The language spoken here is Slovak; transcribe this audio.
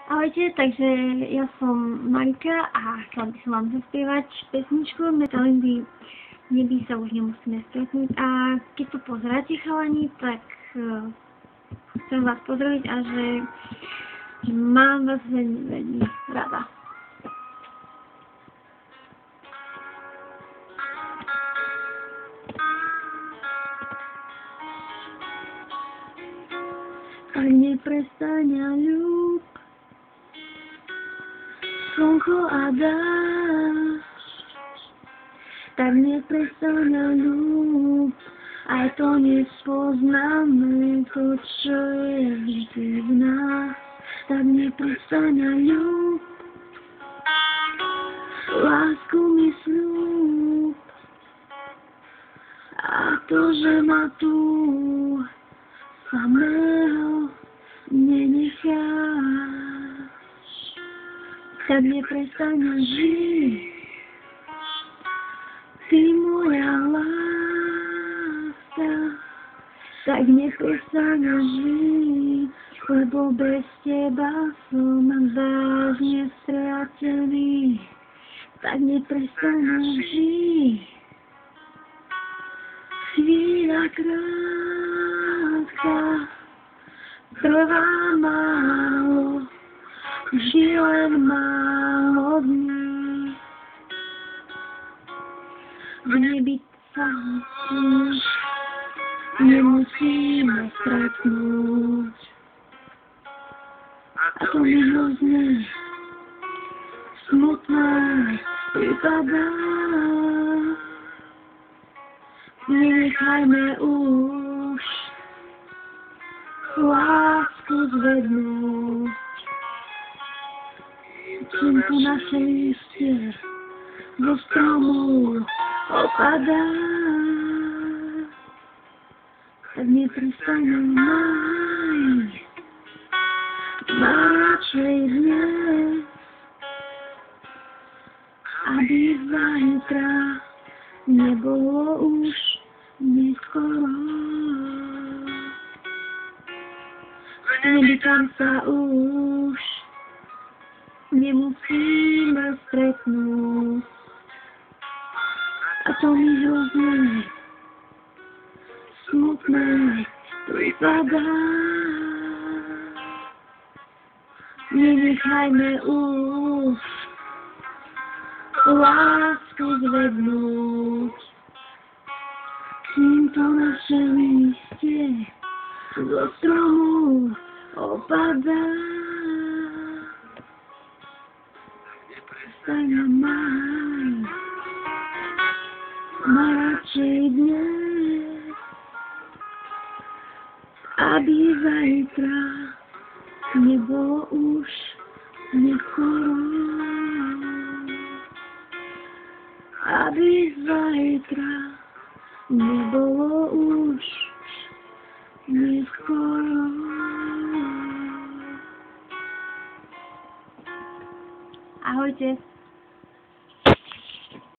Ahojte, takže ja som Marika a chcela by som vám zaspievať pesničku Metalindy Neby sa už nemusíme stretnúť. A keď to pozeráte, chalani, tak chcem vás pozdraviť a že mám vás veľmi, veľmi rada. Tak neprestaň ľub, slnko a dážď, tak neprestaň ľub, aj to nespoznáme, to, čo je vždy v nás, tak neprestaň ľub, lásku mi sľub, a to, že ma tu samého nenecháš, tak neprestaň žiť, ty moja láska, tak neprestaň žiť, lebo bez teba som vážne stratený, tak neprestaň žiť. Chvíľa krátka trvá málo, vždy len málo dní. V nebi sa už nemusíme stretnúť, a to mi hrozne smutné pripadá. Nenechajme už lásku zvednúť, čím to naše listie zo stromu opadá, tak neprestaň maj, má radšej dnes, aby zajtra nebolo už neskoro. Nebykam sa už nemusíme stretnúť, a to mi hrozne smutné pripadá. Nenechajme už lásku zvednúť, kým to naše listie zo stromu opadá. Neprestaň maj, má radšej dnes, aby zajtra nebolo už neskoro. Aby zajtra nebolo už neskoro. Ahojte.